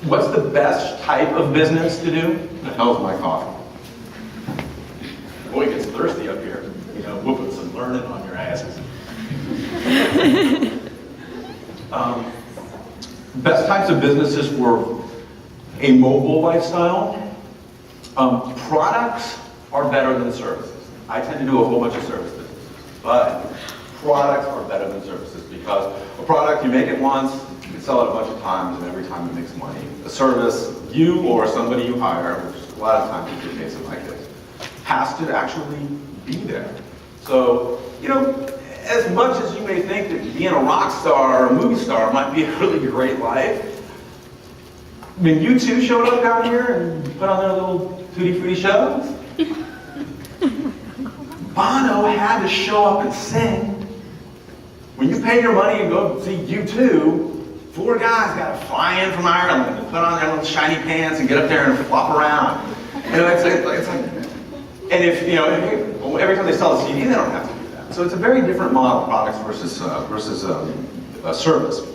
What's the best type of business to do? The hell's my coffee? Boy, it gets thirsty up here. You know, we'll put some learning on your asses. Best types of businesses for a mobile lifestyle. Products are better than services. I tend to do a whole bunch of service businesses, but products are better than services because a product, you make it once, you can sell it a bunch of times, and every time it makes money. A service, you or somebody you hire, which a lot of times is the case in my case, has to actually be there. So, you know, as much as you may think that being a rock star or a movie star might be a really great life, when you two showed up down here and put on their little tutti frutti shows, Bono had to show up and sing. When you pay your money and go see U2, 4 guys got to fly in from Ireland and put on their little shiny pants and get up there and flop around. You know, it's like, and if, you know, every time they sell a CD, they don't have to do that. So it's a very different model, products versus service.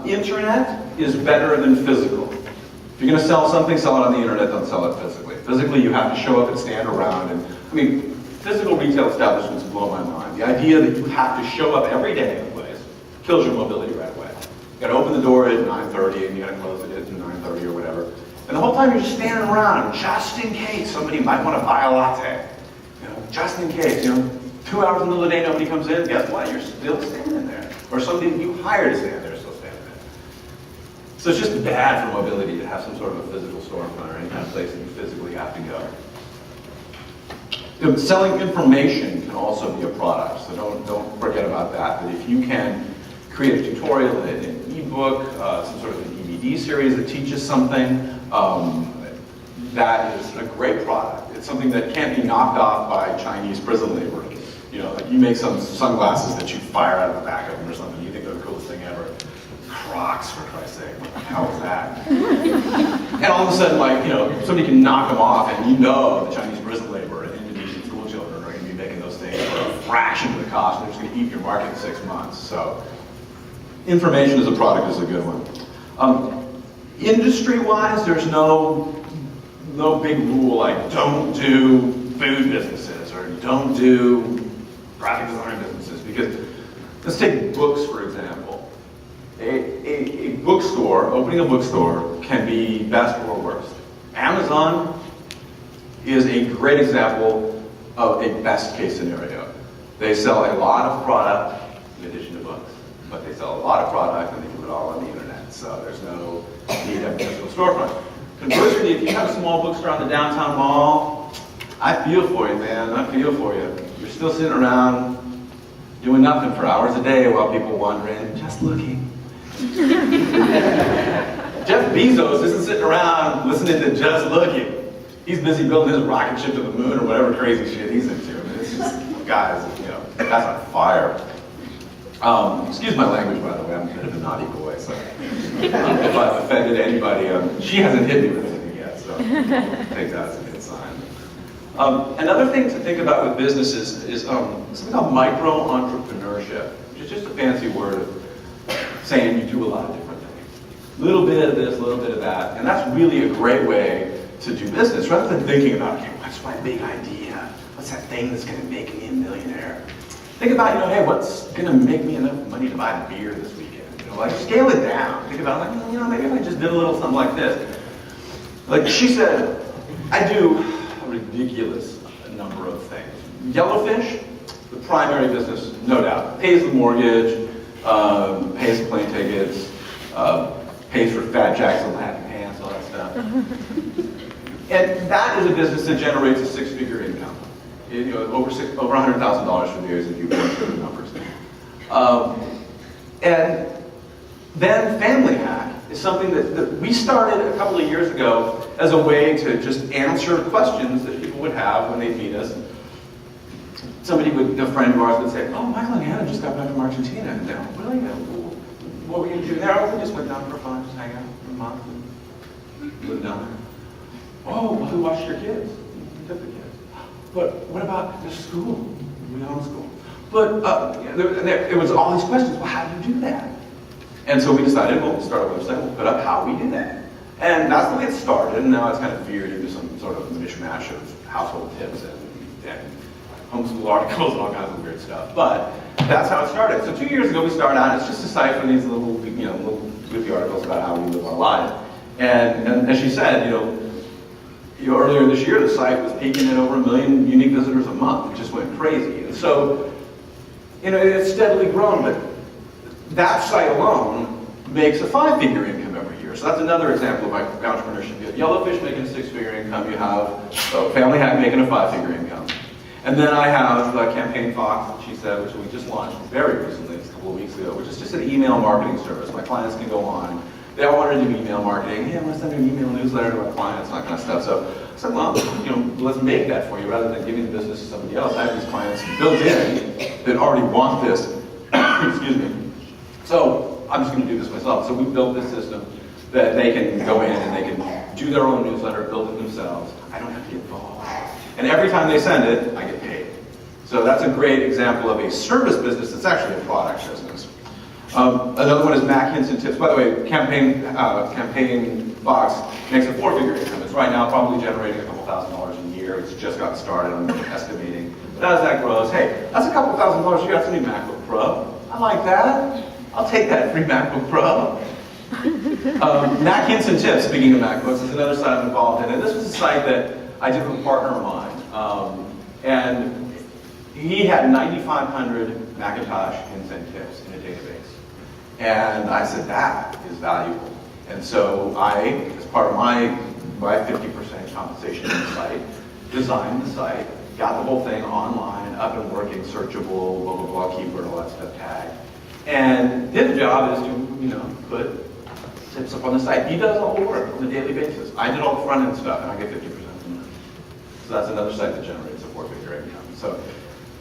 Internet is better than physical. If you're going to sell something, sell it on the internet, don't sell it physically. Physically, you have to show up and stand around. And I mean, physical retail establishments blow my mind. The idea that you have to show up every day in a place kills your mobility right away. You got to open the door at 9:30 and you got to close it at 9:30 or whatever. And the whole time you're just standing around, just in case somebody might want to buy a latte. You know, just in case. You know, 2 hours in the middle of the day, nobody comes in. Guess what? You're still standing there. Or somebody that you hired to stand there is still standing there. So it's just bad for mobility to have some sort of a physical storefront or any kind of place that you physically have to go. You know, selling information can also be a product, so don't forget about that. That if you can create a tutorial, an ebook, some sort of an DVD series that teaches something, that is a great product. It's something that can't be knocked off by Chinese prison labor. You know, like you make some sunglasses that you fire out of the back of them or something. You think they're the coolest thing ever. Crocs, for Christ's sake. What the hell is that? And all of a sudden, like, you know, somebody can knock them off, and you know the Chinese prison labor and Indonesian school children are going to be making those things for a fraction of the cost. They're just going to eat your market in 6 months. So, information as a product is a good one. Industry-wise, there's no big rule like don't do food businesses or don't do graphic design businesses, because let's take books for example. A bookstore, opening a bookstore can be best or worst. Amazon is a great example of a best case scenario. They sell a lot of product in addition to books, but they sell a lot of product and they do it all on the internet, so there's no need to have a physical storefront. Conversely, if you have a small bookstore on the downtown mall, I feel for you, man. I feel for you. You're still sitting around doing nothing for hours a day while people wander in, just looking. Jeff Bezos isn't sitting around listening to just looking. He's busy building his rocket ship to the moon or whatever crazy shit he's into. I mean, it's just, guys, you know, that's on fire. Excuse my language, by the way. I'm a bit of a naughty boy, so if I've offended anybody, she hasn't hit me with anything yet, so take that as a good sign. Another thing to think about with businesses is something called micro-entrepreneurship, which is just a fancy word of saying you do a lot of different things. A little bit of this, a little bit of that, and that's really a great way to do business, rather than thinking about, okay, what's my big idea? What's that thing that's going to make me a millionaire? Think about, you know, hey, what's going to make me enough money to buy beer this weekend? You know, like, scale it down. Think about, like, you know, maybe if I just did a little something like this. Like she said, I do a ridiculous number of things. Yellowfish, the primary business, no doubt. Pays the mortgage, pays the plane tickets, pays for Fat Jacks and Latin pants, all that stuff. And that is a business that generates a 6-figure income. You know, over $100,000 for the years if you work through the numbers. And then Family Hack is something that we started a couple of years ago as a way to just answer questions that people would have when they meet us. A friend of ours would say, oh, Michael and Hannah just got back from Argentina. And they're, really? What were you going to do there? Oh, we just went down for fun, just hang out for a month and live down there. Oh, well, who watched your kids? We took the kids. But what about the school? We homeschool. But it was all these questions. Well, how do you do that? And so we decided, well, we'll start a website, we'll put up how we do that. And that's the way it started, and now it's kind of veered into some sort of mishmash of household tips and homeschool articles and all kinds of weird stuff. But that's how it started. So 2 years ago we started out, it's just a site for these little goofy articles about how we live our lives. And as she said, earlier this year the site was peaking at over 1 million unique visitors a month. It just went crazy. And so, it's steadily grown, but that site alone makes a 5-figure income every year. So that's another example of my entrepreneurship. You have Yellowfish making a 6-figure income, you have Family Hack making a 5-figure income. And then I have Campaign Fox, she said, which we just launched very recently, a couple of weeks ago, which is just an email marketing service. My clients can go on. They all want to do email marketing. Hey, I want to send an email newsletter to our clients, and that kind of stuff. So I said, well, let's make that for you rather than giving the business to somebody else. I have these clients built in that already want this. Excuse me. So I'm just going to do this myself. So we built this system that they can go in and they can do their own newsletter, build it themselves. I don't have to get involved. And every time they send it, I get paid. So that's a great example of a service business that's actually a product business. Another one is Mac Hinson Tips. By the way, Campaign Fox makes a 4-figure income. It's right now probably generating a couple $1,000s a year. It's just got started, I'm estimating. But as that grows, hey, that's a couple $1,000. You got some new MacBook Pro. I like that. I'll take that free MacBook Pro. Mac Hinson Tips, speaking of MacBooks, is another site I'm involved in. And this was a site that I did with a partner of mine. And he had 9,500 Macintosh Hinson Tips in a database. And I said, that is valuable. And so I, as part of my 50% compensation in the site, designed the site, got the whole thing online, up and working, searchable, blah, blah, blah, keyword, all that stuff, tagged. And his job is to, put tips up on the site. He does all the work on a daily basis. I did all the front end stuff, and I get 50% from that. So that's another site that generates a 4-figure income. So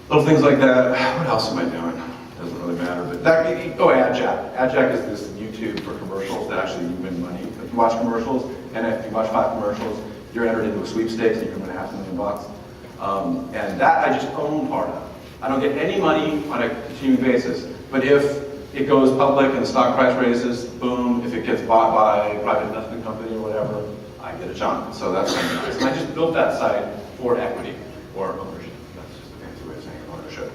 little things like that. What else am I doing? Doesn't really matter. But AdJack. AdJack is this YouTube for commercials that actually you win money. If you watch commercials, and if you watch 5 commercials, you're entered into a sweepstakes and you can win $500,000. And that I just own part of. I don't get any money on a continuing basis. But if it goes public and the stock price raises, boom, if it gets bought by a private investment company or whatever, I get a chunk. So that's kind of nice. And I just built that site for equity or ownership. That's just a fancy way of saying ownership.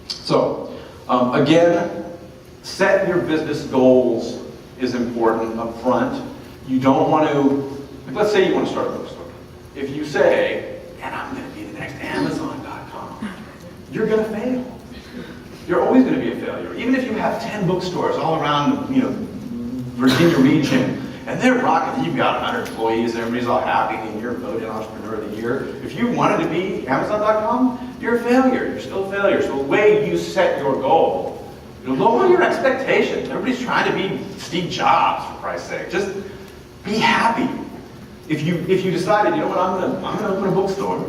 So, again, set your business goals is important up front. You don't want to, let's say you want to start a bookstore. If you say, and I'm going to be the next Amazon.com, you're going to fail. You're always going to be a failure. Even if you have 10 bookstores all around, Virginia region, and they're rocking, you've got 100 employees, everybody's all happy, and you're voted Entrepreneur of the Year. If you wanted to be Amazon.com, you're a failure. You're still a failure. So the way you set your goal, lower your expectations. Everybody's trying to be Steve Jobs, for Christ's sake. Just be happy. If you decided, I'm going to open a bookstore,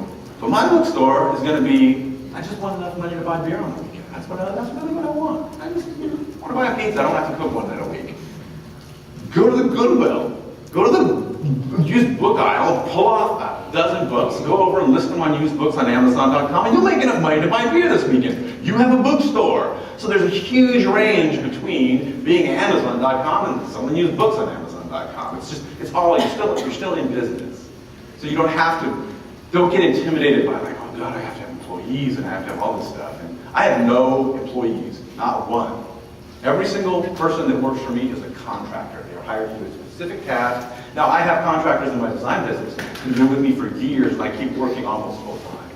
but my bookstore is going to be, I just want enough money to buy beer on the weekend. That's really what I want. I just want to buy a pizza. I don't have to cook one night a week. Go to the Goodwill. Go to the used book aisle, pull off a dozen books, go over and list them on used books on Amazon.com, and you'll make enough money to buy beer this weekend. You have a bookstore. So there's a huge range between being Amazon.com and selling used books on Amazon.com. You're still in business. So you don't get intimidated by oh God, I have to have employees and I have to have all this stuff. And I have no employees, not one. Every single person that works for me is a contractor. They're hired to do a specific task. Now, I have contractors in my design business who've been with me for years, and I keep working almost full-time.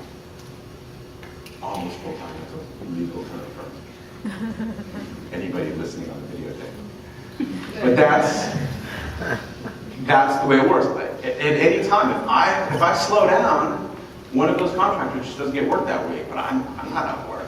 Almost full-time. That's a legal term. Anybody listening on the videotape. But that's the way it works. At any time, if I slow down, one of those contractors just doesn't get work that week, but I'm not out of work.